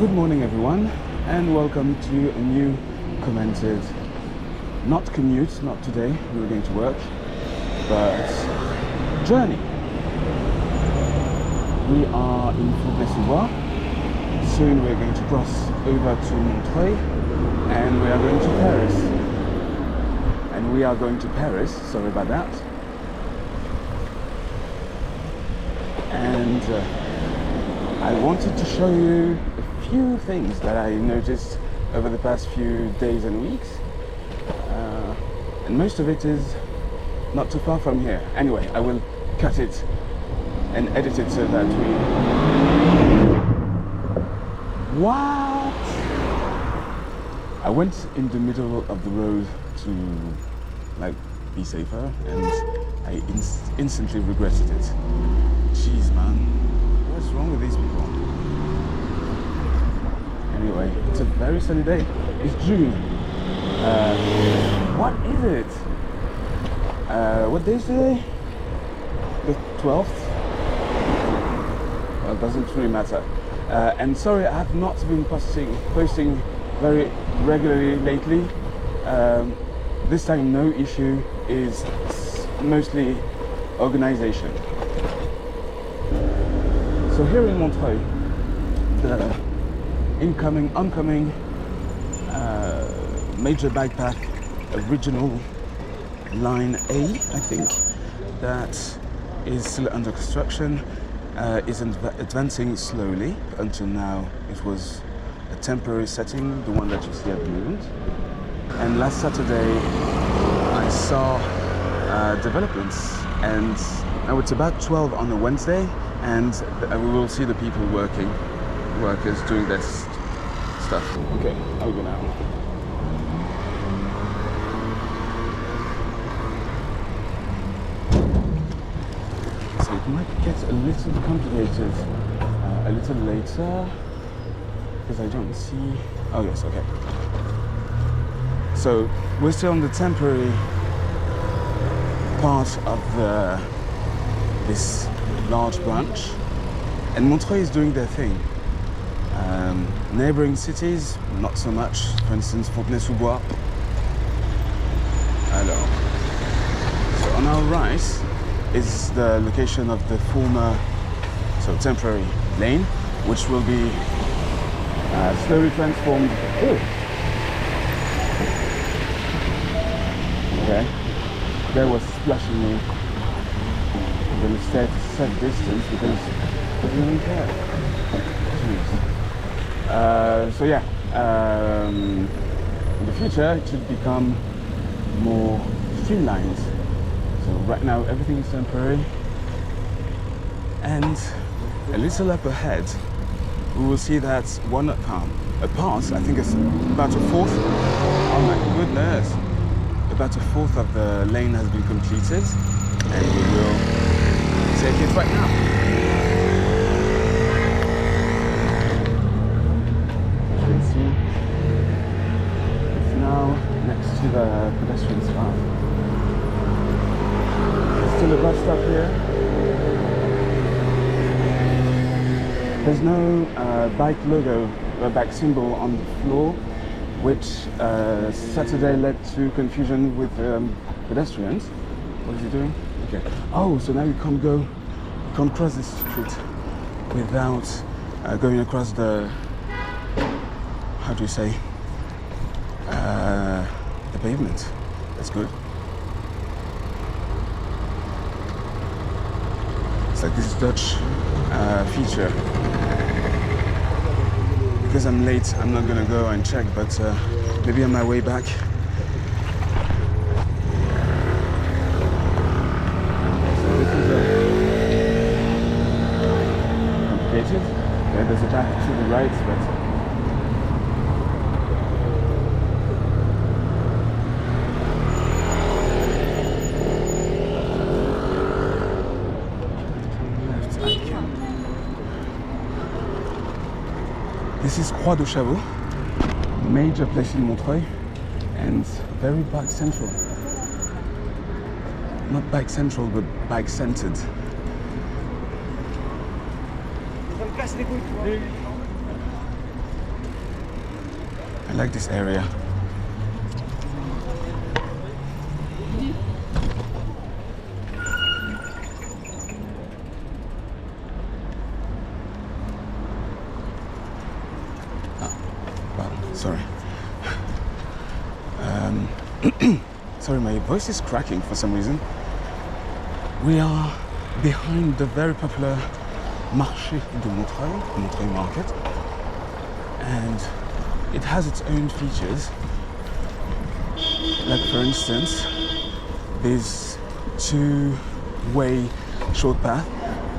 Good morning everyone, and welcome to a new commented, not commute, not today, we were going to work, but journey. We are in Fontenay-sous-Bois. Soon we're going to cross over to Montreuil, and we are going to Paris. And we are going to Paris, sorry about that. And I wanted to show you a few things that I noticed over the past few days and weeks. And most of it is not too far from here. Anyway, I will cut it and edit it so that we... What? I went in the middle of the road to be safer, and I instantly regretted it. Jeez, man, what's wrong with these people? Anyway, it's a very sunny day. It's June. What is it? What day is today? The 12th? Well, it doesn't really matter. And sorry, I have not been posting very regularly lately. This time, no issue, is mostly organization. So here in Montreuil, the oncoming major bike path, original line A, I think, that is still under construction, is advancing slowly. Until now, it was a temporary setting, the one that you see at the moment. And last Saturday, I saw developments, and now it's about 12 on a Wednesday, and we will see the people workers doing their stuff. Okay, I'll go now. So it might get a little complicated a little later, because I don't see... Oh yes, okay. So we're still on the temporary part of this large branch, and Montreuil is doing their thing. Neighboring cities, not so much. For instance, Fontenay-sous-Bois. Alors. So on our right is the location of the former, temporary lane, which will be slowly transformed. Okay, that was splashing me. I'm going to set distance because I don't care. Jeez. So yeah, in the future it should become more streamlined. So right now everything is temporary, and a little up ahead we will see that one part, I think it's about a fourth. Oh my goodness! About a fourth of the lane has been completed, and we will take it right now. As you can see, it's now next to the pedestrian path. There's still a bus stop here. There's no bike logo, bike symbol on the floor, which Saturday led to confusion with pedestrians. What is he doing? Okay. Oh, so now you can't cross this street without going across the, how do you say, the pavement. That's good. It's like this Dutch feature. Because I'm late, I'm not gonna go and check, but maybe on my way back. So this is complicated. Okay, there's a path to the right, but this is Croix de Chavaux, major place in Montreuil, and very bike central. Not bike central, but bike centered. I like this area. Sorry. Sorry, my voice is cracking for some reason. We are behind the very popular Marché de Montreuil market, and it has its own features. Like for instance, this two-way short path.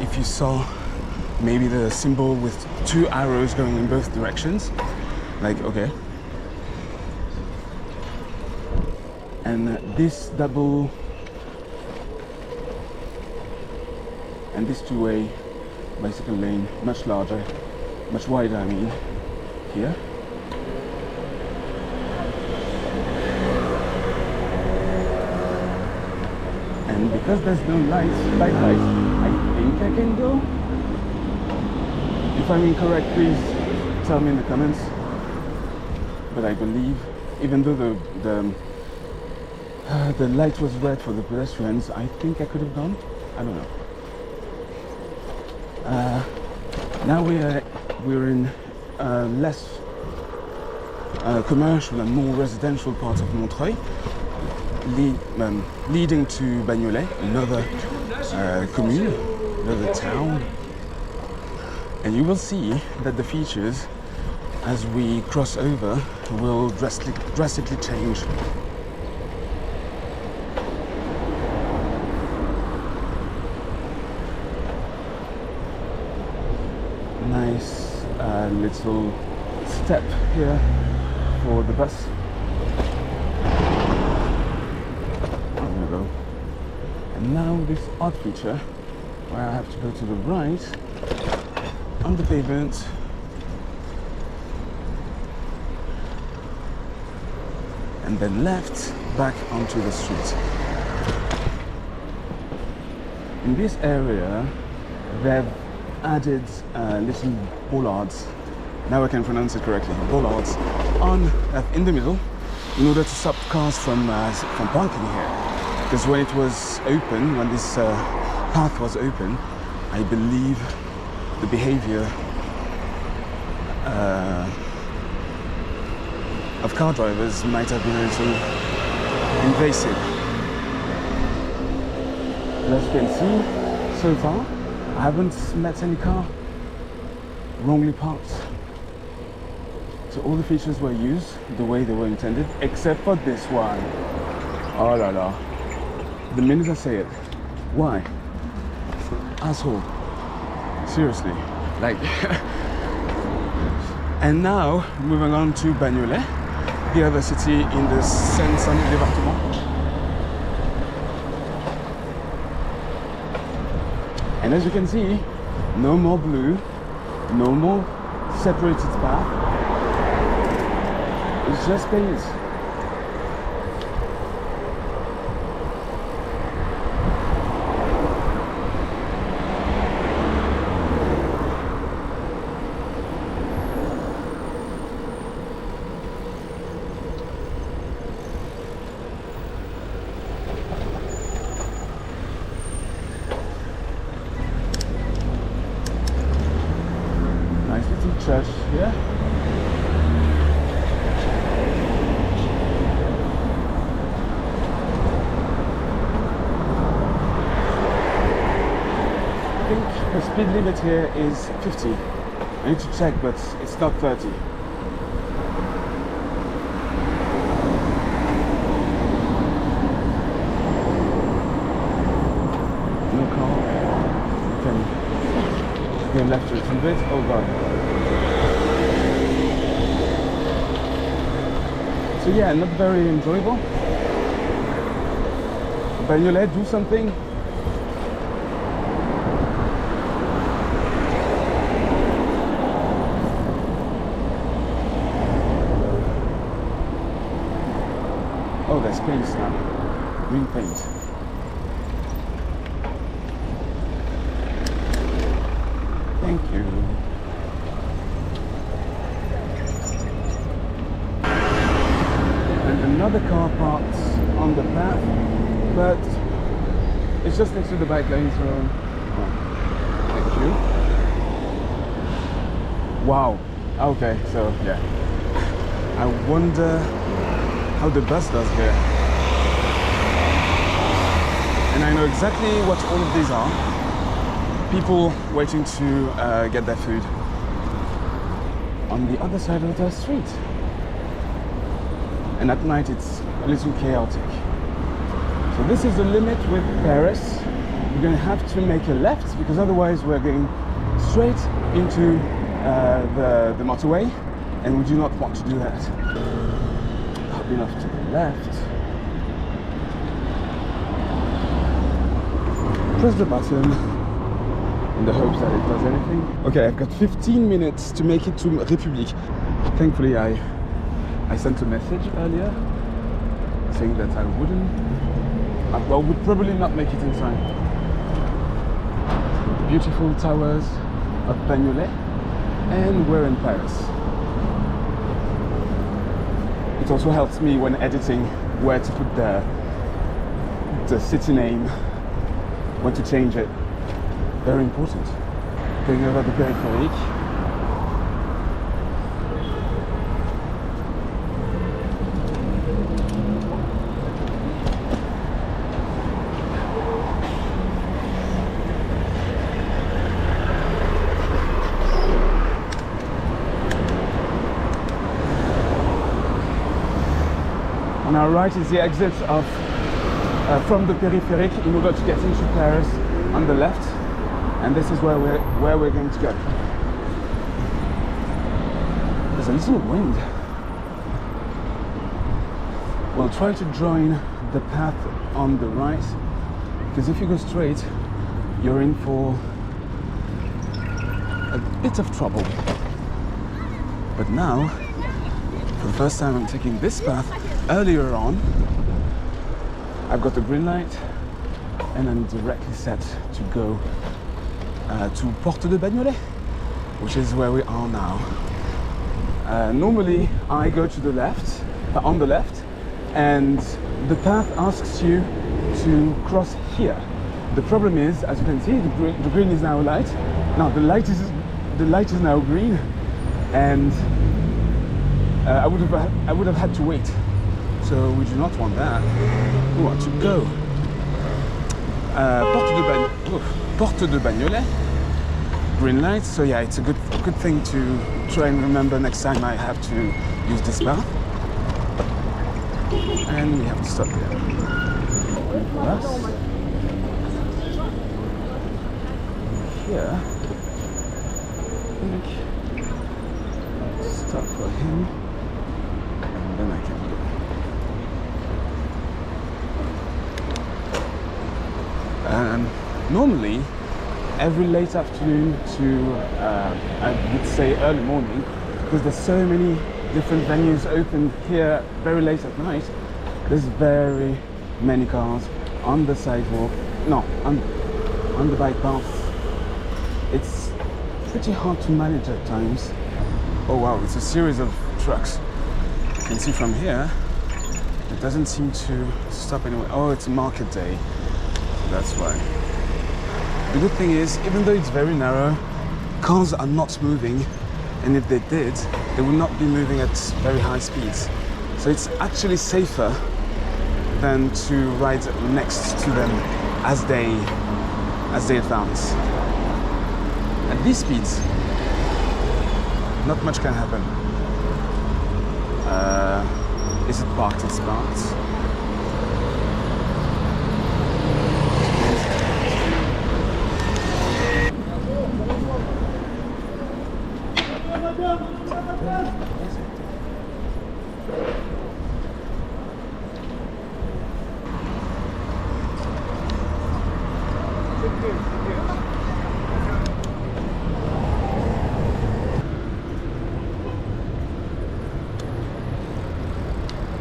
If you saw maybe the symbol with two arrows going in both directions, like, okay. And this double and this two-way bicycle lane, much larger, much wider, I mean, here. And because there's no light, I think I can go. If I'm incorrect, please tell me in the comments. But I believe, even though the light was red for the pedestrians, I think I could have gone. I don't know. Now we're in less commercial and more residential part of Montreuil, leading to Bagnolet, another commune, another town. And you will see that the features, as we cross over, will drastically change. Nice little step here for the bus. I'm gonna go. And now this odd feature where I have to go to the right on the pavement. And then left back onto the street. In this area, they've added little bollards. Now I can pronounce it correctly. Bollards on in the middle, in order to stop cars from parking here. Because when it was open, when this path was open, I believe the behavior of car drivers might have been a little invasive. As you can see, so far, I haven't met any car wrongly parked. So all the features were used the way they were intended, except for this one. Oh la la. The minute I say it. Why? Asshole. Seriously. Like. And now, moving on to Bagnolet, the other city in the Seine-Saint-Denis département. And as you can see, no more blue, no more separated path. It's just space. Church here. I think the speed limit here is 50. I need to check, but it's not 30. No car. You can left a little bit. Oh god. So yeah, not very enjoyable. Bagnolet, do something. Oh, there's paint now. Green paint. Thank you. another car parked on the path, but it's just next to the bike lane, so well, thank you. Wow, okay, so yeah. I wonder how the bus does here. And I know exactly what all of these are. People waiting to get their food on the other side of the street. And at night it's a little chaotic. So this is the limit with Paris. We're going to have to make a left because otherwise we're going straight into the motorway, and we do not want to do that. Hop enough to the left. Press the button in the hopes that it does anything. Okay, I've got 15 minutes to make it to République. Thankfully I sent a message earlier saying that I would probably not make it inside. Beautiful towers of Bagnolet, and we're in Paris. It also helps me when editing where to put the city name, when to change it. Very important. Going over the périphérique. On our right is the exit of from the périphérique in order to get into Paris on the left, and this is where we're going to go. There's a little wind. We'll try to join the path on the right, because if you go straight, you're in for a bit of trouble. But now, for the first time, I'm taking this path. Earlier on, I've got the green light and I'm directly set to go to Porte de Bagnolet, which is where we are now. Normally, I go to the left, on the left, and the path asks you to cross here. The problem is, as you can see, the green is now light. Now the light is now green, and I would have had to wait. So we do not want that. We want to go. Porte de Bagnolet. Green light. So yeah, it's a good thing to try and remember next time I have to use this path. And we have to stop here. Bus. Here. I think stop for him. And then I can go. Normally, every late afternoon to, I would say early morning, because there's so many different venues open here very late at night, there's very many cars on the sidewalk, no, on the bike path. It's pretty hard to manage at times. Oh wow, it's a series of trucks. You can see from here, it doesn't seem to stop anywhere. Oh, it's market day. That's why. The good thing is, even though it's very narrow, cars are not moving, and if they did, they would not be moving at very high speeds. So it's actually safer than to ride next to them as they advance. At these speeds, not much can happen. Is it parked? It's parked.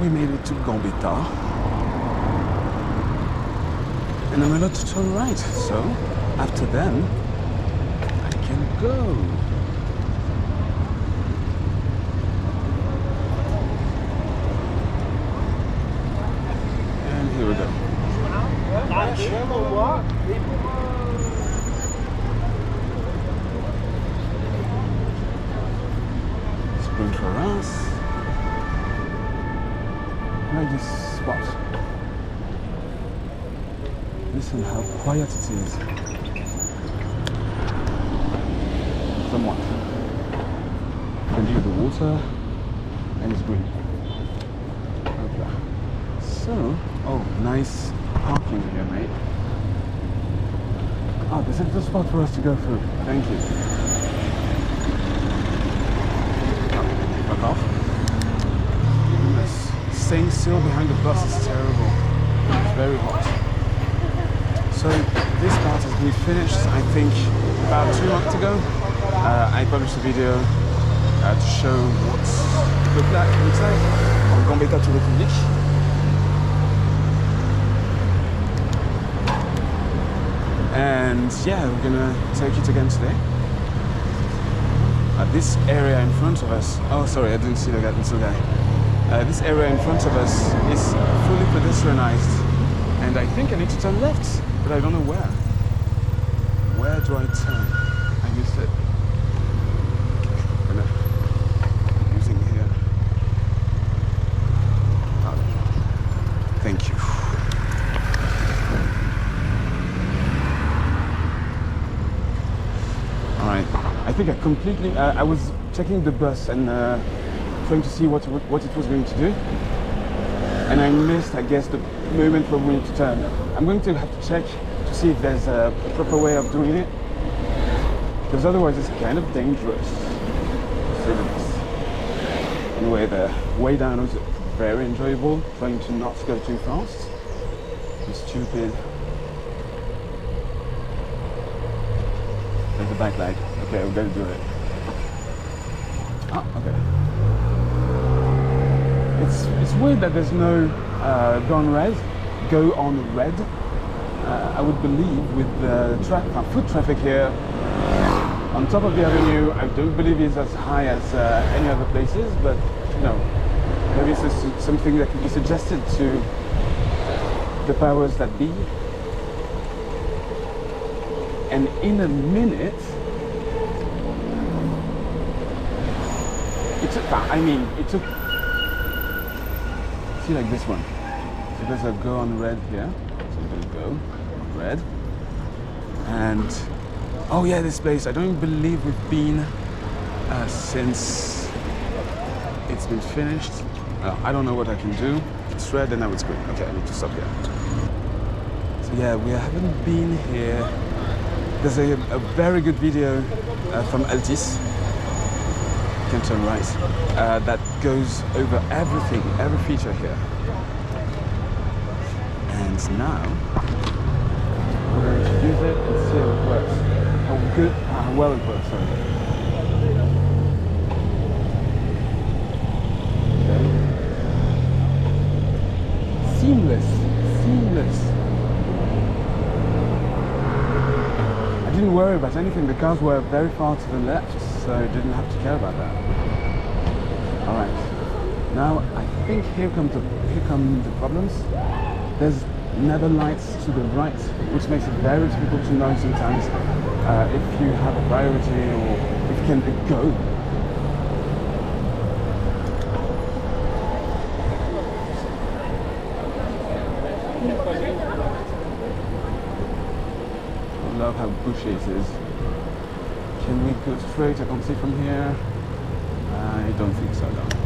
We made it to Gambetta, and I'm allowed to turn right, so after then I can go. going for us. I like this spot. Listen how quiet it is. Somewhat. You can hear the water and it's green. Okay. So, oh, nice parking here, mate. Oh, this is the spot for us to go through. Thank you. Back off. Goodness. Staying still behind the bus is terrible. It's very hot. So this part has been finished, I think, about 2 months ago. I published a video to show what it looks like on Gambetta to the public. And yeah, we're gonna take it again today. This area in front of us, oh sorry, I didn't see the guy, this area in front of us is fully pedestrianized, and I think I need to turn left, but I don't know where. Where do I turn? I missed it. Using here. Oh, thank you. Alright, I think I completely, I was checking the bus and trying to see what it was going to do, and I missed, I guess, the moment where we need to turn. I'm going to have to check to see if there's a proper way of doing it, because otherwise it's kind of dangerous. Anyway, the way down was very enjoyable, trying to not go too fast. It's stupid. There's a backlight. Okay, we're going to do it. Ah, okay. It's weird that there's no go on red. I would believe with the foot traffic here on top of the avenue, I don't believe it's as high as any other places, but you know, maybe it's something that can be suggested to the powers that be. And in a minute, it took, see, like this one. So there's a go on red here. So I'm gonna go on red. And, oh yeah, this place, I don't believe we've been since it's been finished. I don't know what I can do. It's red and now it's green. Okay, I need to stop here. So yeah, we haven't been here. There's a very good video from Altis, you can turn right, that goes over everything, every feature here. And now, we're going to use it and see how it works. How well it works, sorry. Okay. Seamless. I didn't worry about anything. The cars were very far to the left, so I didn't have to care about that. Alright, now I think here come the problems. There's never lights to the right, which makes it very difficult to know sometimes if you have a priority or if you can go. I love how bushy it is. Can we go straight? I can't see from here. I don't think so, though.